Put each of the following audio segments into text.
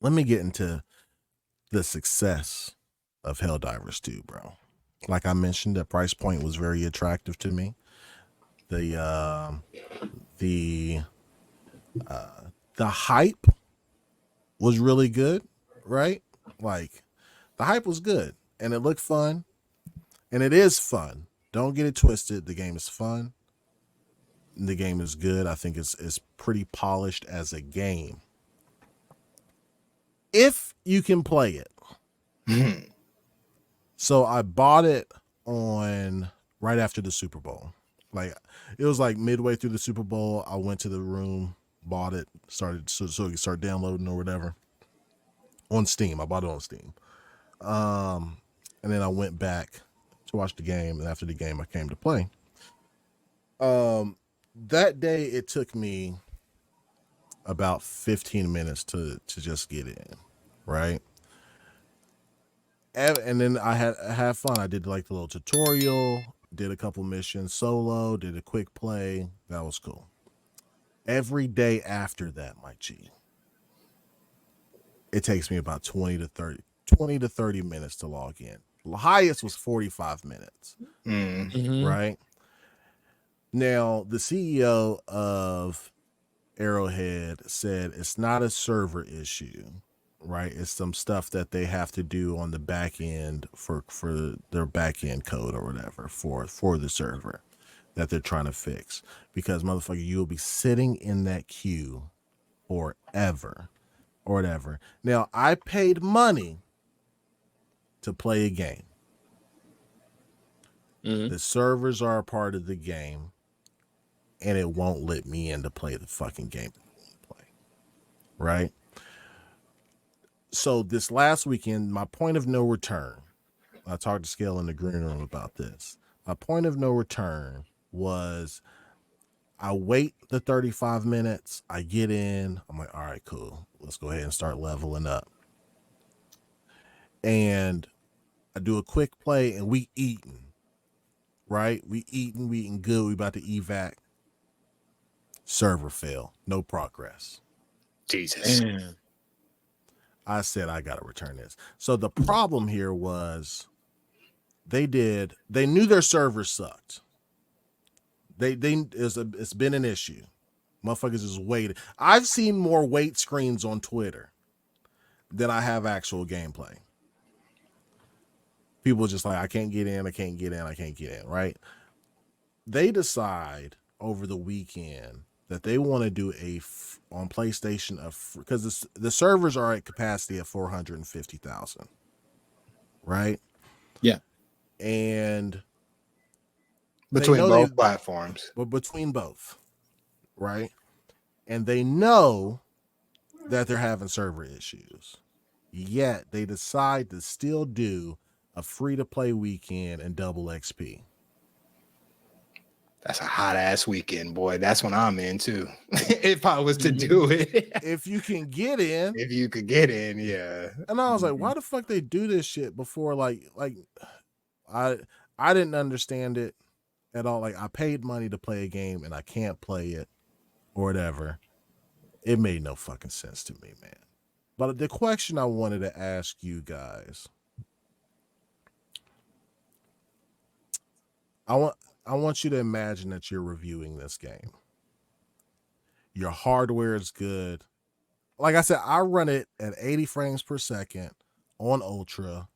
let me get into the success of Helldivers 2, bro. Like I mentioned, the price point was very attractive to me. The the the hype was really good, right? Like the hype was good and it looked fun and it is fun. Don't get it twisted. The game is fun. The game is good. I think it's pretty polished as a game. If you can play it. So I bought it on right after the Super Bowl. Like it was like midway through the Super Bowl. I went to the room, bought it, started so we could start downloading or whatever on Steam. I bought it on Steam. And then I went back to watch the game, and after the game, I came to play. That day it took me about 15 minutes to just get in, right? And then I had fun. I did like the little tutorial, did a couple missions solo, did a quick play. That was cool. Every day after that, my G, it takes me about 20 to 30 minutes to log in. The highest was 45 minutes. Right? Now, the CEO of Arrowhead said it's not a server issue, right? It's some stuff that they have to do on the back end for their back end code or whatever for the server that they're trying to fix. Because motherfucker, you'll be sitting in that queue forever or whatever. Now, I paid money to play a game. The servers are a part of the game, and it won't let me in to play the fucking game that I want to play. Right? So this last weekend, my point of no return, I talked to Scale in the green room about this. My point of no return was I wait the 35 minutes, I get in, I'm like, all right, cool. Let's go ahead and start leveling up. And I do a quick play and we eating. Right? We eating good. We about to evac. Server fail. No progress. Jesus. Damn. I said I gotta return this. So the problem here was they knew their server sucked. It's been an issue. Motherfuckers is waiting. I've seen more wait screens on Twitter than I have actual gameplay. People just like, I can't get in, right? They decide over the weekend that they want to do on PlayStation because the servers are at capacity of 450,000, right? Yeah. And Between both platforms. But between both, right? And they know that they're having server issues. Yet they decide to still do a free-to-play weekend and double XP. That's a hot ass weekend, boy. That's when I'm in too. If I was to do it. If you can get in. If you could get in, yeah. And I was like, why the fuck they do this shit before? Like I didn't understand it at all. Like I paid money to play a game and I can't play it or whatever. It made no fucking sense to me, man. But the question I wanted to ask you guys, I want you to imagine that you're reviewing this game. Your hardware is good. Like I said, I run it at 80 frames per second on Ultra.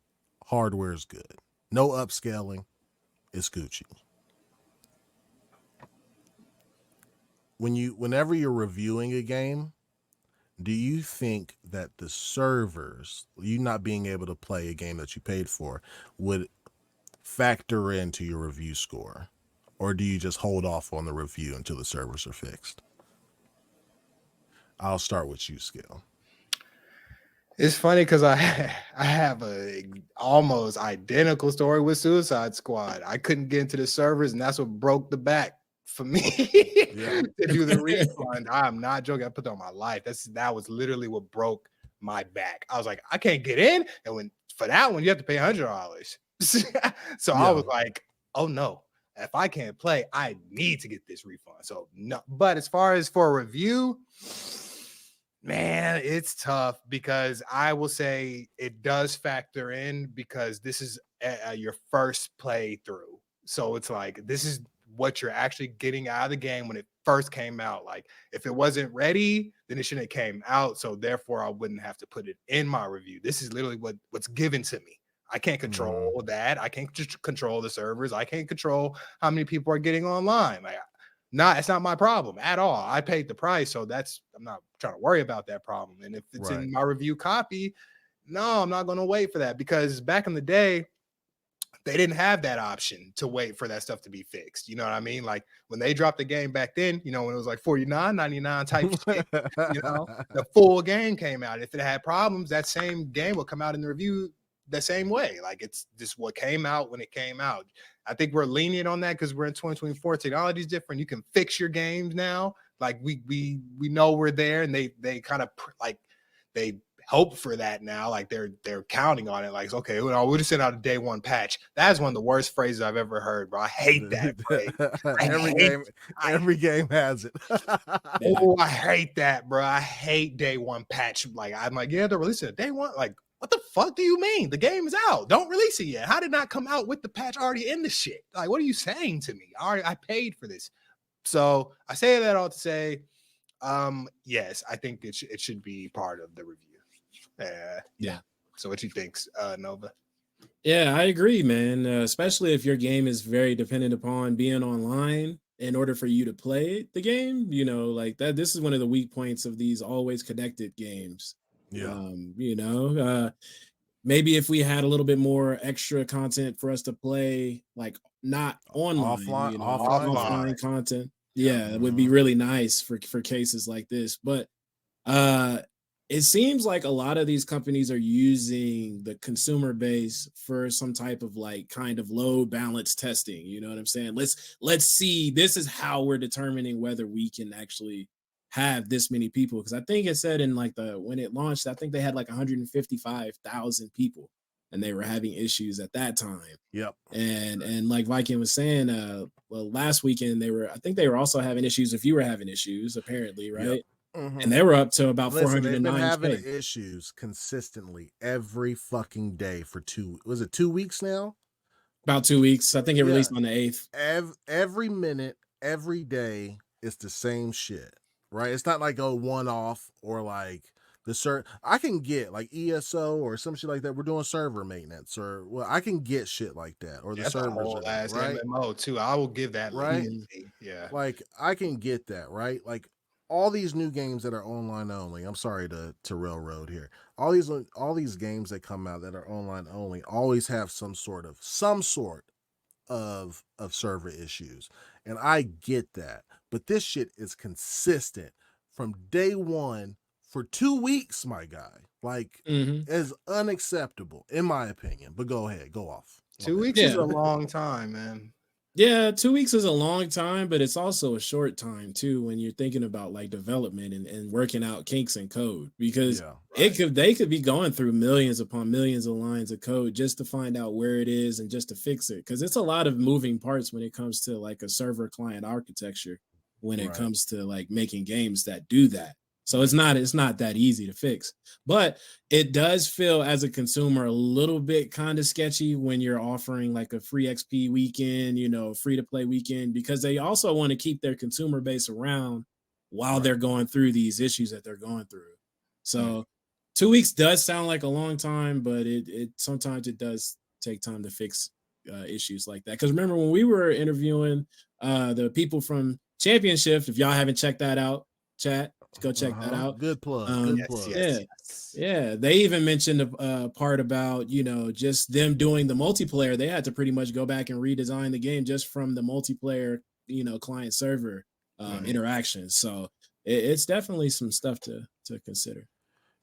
Hardware is good. No upscaling. It's Gucci. Whenever you're reviewing a game, do you think that the servers, you not being able to play a game that you paid for, would factor into your review score? Or do you just hold off on the review until the servers are fixed? I'll start with you, Skill. It's funny because I have a almost identical story with Suicide Squad. I couldn't get into the servers, and that's what broke the back for me to do the refund. I'm not joking. I put that on my life. That was literally what broke my back. I was like, I can't get in, and for that one you have to pay $100. So I was like, oh no. If I can't play, I need to get this refund. So no, but as far as for a review, Man, it's tough because I will say it does factor in because this is your first playthrough. So it's like this is what you're actually getting out of the game when it first came out. Like if it wasn't ready, then it shouldn't have came out. So therefore, I wouldn't have to put it in my review. This is literally what's given to me. I can't control that. I can't just control the servers. I can't control how many people are getting online. Like it's not my problem at all. I paid the price, so I'm not trying to worry about that problem. And if it's in my review copy, no, I'm not going to wait for that because back in the day, they didn't have that option to wait for that stuff to be fixed. You know what I mean? Like when they dropped the game back then, when it was like $49.99 type shit, the full game came out. If it had problems, that same game will come out in the review the same way. Like it's just what came out when it came out. I think we're lenient on that because we're in 2024. Technology is different. You can fix your games now. Like we know we're there, and they kind of like they hope for that now. Like they're counting on it. Like okay, we'll just send out a day one patch. That's one of the worst phrases I've ever heard, bro. I hate that phrase. Every game has it. Oh, I hate that, bro. I hate day one patch. Like I'm like, yeah, they're releasing it day one. Like what the fuck do you mean? The game is out. Don't release it yet. How did it not come out with the patch already in the shit? Like, what are you saying to me? I paid for this. So I say that all to say, yes, I think it should be part of the review. Yeah. So what you think, Nova? Yeah, I agree, man. Especially if your game is very dependent upon being online in order for you to play the game, like that. This is one of the weak points of these always connected games. Yeah. Maybe if we had a little bit more extra content for us to play, like not online, offline content. Yeah, it would be really nice for cases like this. But it seems like a lot of these companies are using the consumer base for some type of like kind of load balance testing. You know what I'm saying? Let's see. This is how we're determining whether we can actually have this many people, because I think it said in like when it launched, I think they had like 155,000 people and they were having issues at that time. Yep. And like Viking was saying, well, last weekend I think they were also having issues if you were having issues, apparently, right? Yep. And they were up to about 409. They've been having issues consistently every fucking day for 2 weeks now? About 2 weeks. I think it released on the 8th. Every minute, every day, it's the same shit. Right, it's not like a one-off or like I can get like ESO or some shit like that. We're doing server maintenance, or I can get shit like that, or the servers are there, right? MMO too. I will give that right. Yeah, like I can get that right. Like all these new games that are online only. I'm sorry to railroad here. All these games that come out that are online only always have some sort of server issues, and I get that. But this shit is consistent from day one for 2 weeks, my guy. Like, is unacceptable, in my opinion. But go ahead, go off. 2 weeks is a long time, man. Yeah, 2 weeks is a long time, but it's also a short time too when you're thinking about like development and working out kinks in code, because they could be going through millions upon millions of lines of code just to find out where it is and just to fix it, because it's a lot of moving parts when it comes to like a server client architecture when it comes to like making games that do that. So it's not that easy to fix, but it does feel as a consumer a little bit kind of sketchy when you're offering like a free XP weekend, free to play weekend, because they also want to keep their consumer base around while they're going through these issues that they're going through. So 2 weeks does sound like a long time, but it sometimes it does take time to fix issues like that. Because remember when we were interviewing the people from Championship, if y'all haven't checked that out, chat, go check that out. Good plug. Yeah. They even mentioned a part about, just them doing the multiplayer. They had to pretty much go back and redesign the game just from the multiplayer, client server interactions. So it's definitely some stuff to consider.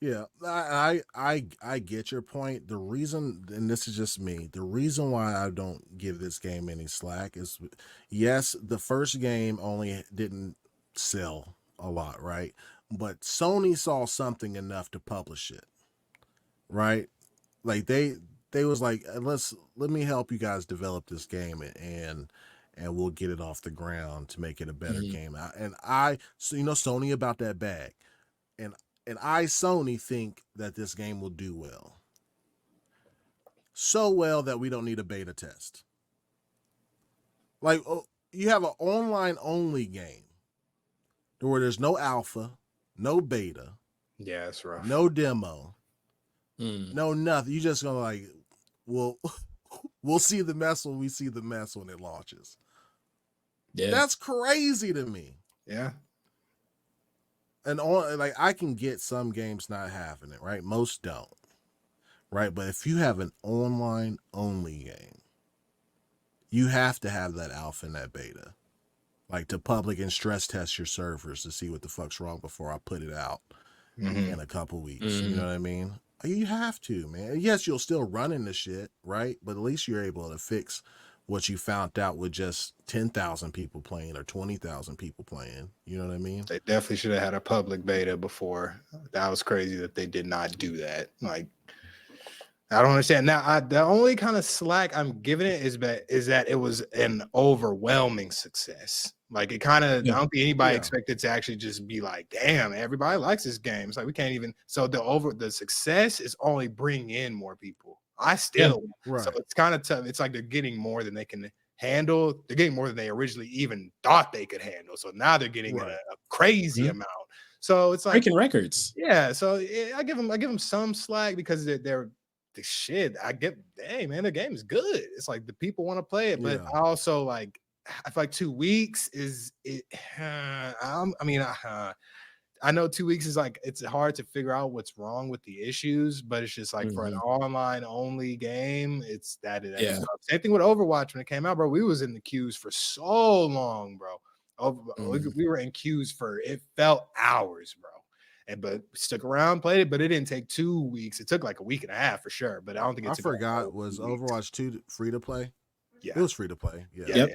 Yeah, I get your point. The reason, and this is just me, the reason why I don't give this game any slack is, yes, the first game only didn't sell a lot, right? But Sony saw something enough to publish it, right? Like they was like, let me help you guys develop this game and we'll get it off the ground to make it a better game. So Sony about that bag, and and I, Sony, think that this game will do well. So well that we don't need a beta test. Like, you have an online-only game where there's no alpha, no beta. Yeah, it's rough. No demo. No nothing. You just gonna like, we'll see the mess when we see the mess when it launches. Yeah, that's crazy to me. Yeah, and like I can get some games not having it, right? Most don't, right? But if you have an online only game, you have to have that alpha and that beta, like to public and stress test your servers to see what the fuck's wrong before I put it out in a couple weeks. You know what I mean? You have to, man. Yes, you'll still run into shit, right? But at least you're able to fix what you found out with just 10,000 people playing or 20,000 people playing. You know what I mean? They definitely should have had a public beta before. That was crazy that they did not do that. Like, I don't understand. Now, the only kind of slack I'm giving it is that it was an overwhelming success. Like, it kind of, I don't think anybody expected to actually just be like, damn, everybody likes this game. It's like, we can't even, so the success is only bringing in more people. So it's kind of tough. It's like they're getting more than they can handle. They're getting more than they originally even thought they could handle. So now they're getting a crazy amount. So it's like breaking records. Yeah. So I give them some slack because they're the shit. I get, hey man, the game is good. It's like the people want to play it, but I also like, I feel like 2 weeks is it. I know 2 weeks is like, it's hard to figure out what's wrong with the issues, but it's just like for an online only game, it's that. Same thing with Overwatch when it came out, bro. We was in the queues for so long, bro. We were in queues for, it felt hours, bro. But we stuck around, played it, but it didn't take 2 weeks. It took like a week and a half for sure. But I don't think it took. I forgot, was Overwatch 2 free to play? Yeah, it was free to play. Yeah. Yep.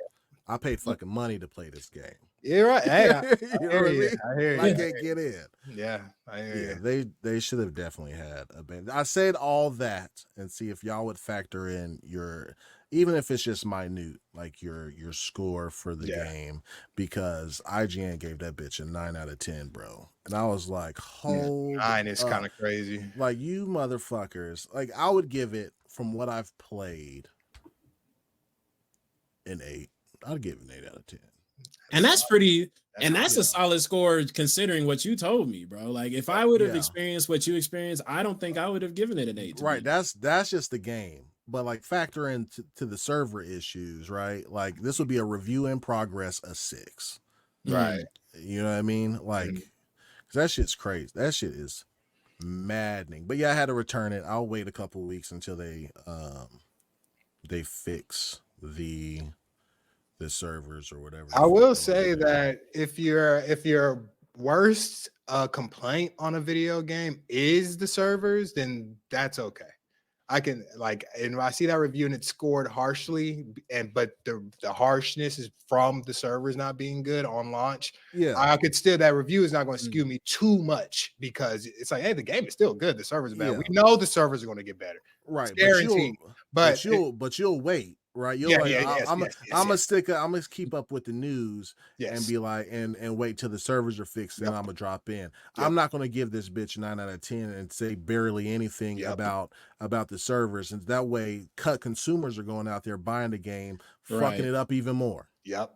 I paid fucking money to play this game. You're right. Hey, I hear you. I hear you. I can't get in. Yeah, I hear you. They should have definitely had a band. I said all that and see if y'all would factor in your, even if it's just minute, like your score for the game, because IGN gave that bitch a 9 out of 10, bro. And I was like, hold 9 is kind of crazy. Like, you motherfuckers. Like, I would give it, from what I've played, an 8. I'd give it an 8 out of 10. And that's pretty, that's a solid score considering what you told me, bro. Like, if I would have experienced what you experienced, I don't think I would have given it an 8. Right, that's just the game. But like, factor into the server issues, right? Like, this would be a review in progress, a 6. Right. You know what I mean? Like, 'cause that shit's crazy. That shit is maddening. But yeah, I had to return it. I'll wait a couple of weeks until they fix the servers or whatever. I will say that if your worst complaint on a video game is the servers, then that's okay. I can and I see that review and it's scored harshly, but the harshness is from the servers not being good on launch. Yeah, I could still, that review is not going to skew me too much because it's like, hey, the game is still good. The servers are bad. We know the servers are going to get better. Right, it's guaranteed. But you'll wait. Right, you're I'm gonna keep up with the news and be like, and wait till the servers are fixed, and I'm gonna drop in. I'm not gonna give this bitch 9 out of 10 and say barely anything about the servers, and that way, consumers are going out there buying the game, fucking it up even more. Yep.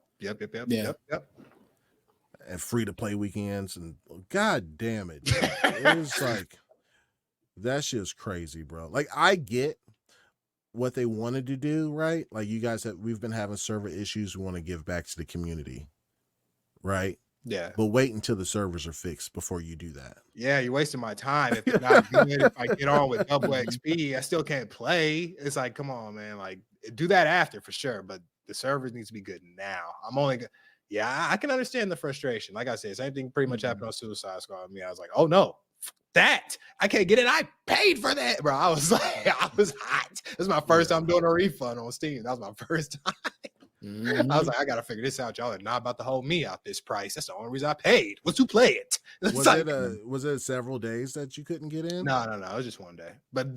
And free to play weekends, and god damn it, it was like, that shit's crazy, bro. Like, I get what they wanted to do, right? Like, you guys we've been having server issues. We want to give back to the community, right? Yeah. But wait until the servers are fixed before you do that. Yeah, you're wasting my time. If it's not good, if I get on with double XP, I still can't play. It's like, come on, man. Like, do that after for sure. But the servers needs to be good now. I can understand the frustration. Like I said, same thing pretty much happened on Suicide Squad with me. I was like, oh no. That I can't get it. I paid for that, bro. I was like, I was hot. This is my first time doing a refund on Steam. That was my first time. I was like, I gotta figure this out. Y'all are not about to hold me out this price. That's the only reason I paid was to play it. Was it several days that you couldn't get in? No. It was just one day. But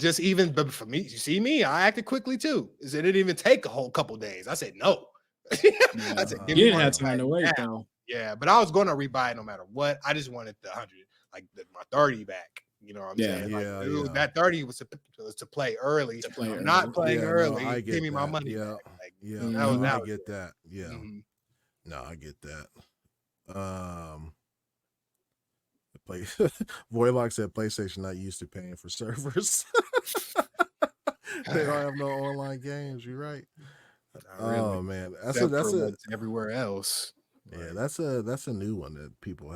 but for me, you see me, I acted quickly too. It didn't even take a whole couple days. I said no. I said, you didn't have time to wait though. Yeah, but I was going to rebuy it no matter what. I just wanted the 100. my 30 back. You know what I'm saying? Like, that 30 was to play early. I'm not playing early. No, give me my money back. Like, I get that. Yeah. Mm-hmm. No, I get that. Voidlock said PlayStation not used to paying for servers. They don't have no online games. You're right. Oh man, that's everywhere else. Yeah, that's a new one that people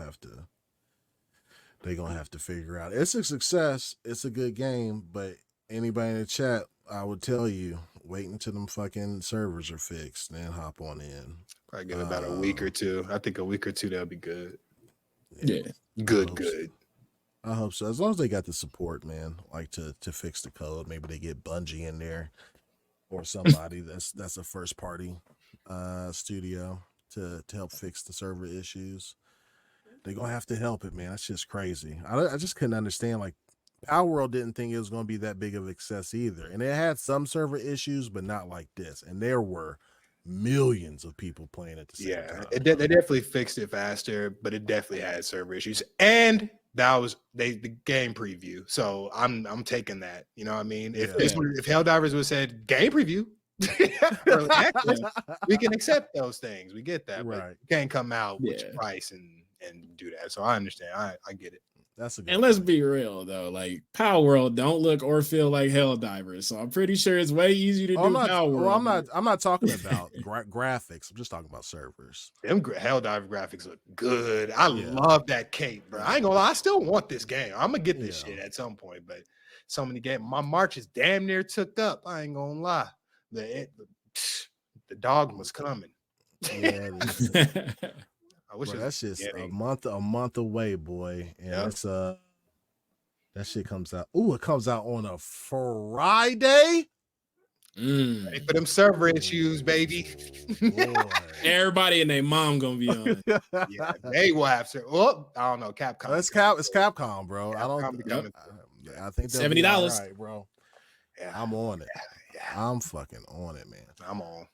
they're gonna have to figure out. It's a success. It's a good game, but anybody in the chat, I would tell you, wait until them fucking servers are fixed, then hop on in. Probably give it about a week or two. I think a week or two that'll be good. Yeah. Good. I hope so. As long as they got the support, man, like to fix the code. Maybe they get Bungie in there or somebody that's a first party studio to help fix the server issues. They're gonna have to help it, man. That's just crazy. I just couldn't understand. Like, Power World didn't think it was gonna be that big of a success either, and it had some server issues, but not like this. And there were millions of people playing at the same time. They definitely fixed it faster, but it definitely had server issues. And that was the game preview. So I'm taking that. You know what I mean? If Helldivers would said game preview, we can accept those things. We get that, right? But you can't come out with your price and do that. So I understand. I get it. That's a good and let's be real though, like Power World don't look or feel like Helldivers, so I'm pretty sure it's way easier to do Power World. Well, I'm not talking about graphics. I'm just talking about servers. Them Helldiver graphics look good. I love that cape, bro. I ain't gonna lie, I still want this game. I'm gonna get this shit at some point, but so many games. My March is damn near took up. I ain't gonna lie. The dog was coming. Yeah. I wish that's just a month away, boy. And it's that shit comes out. Ooh, it comes out on a Friday. Ready for them server issues, baby. Everybody and their mom gonna be on. Yeah, they will have to. Oh, I don't know. Capcom. It's Capcom, bro. I think $70, right, bro. Yeah, I'm on it. Yeah. I'm fucking on it, man. I'm on.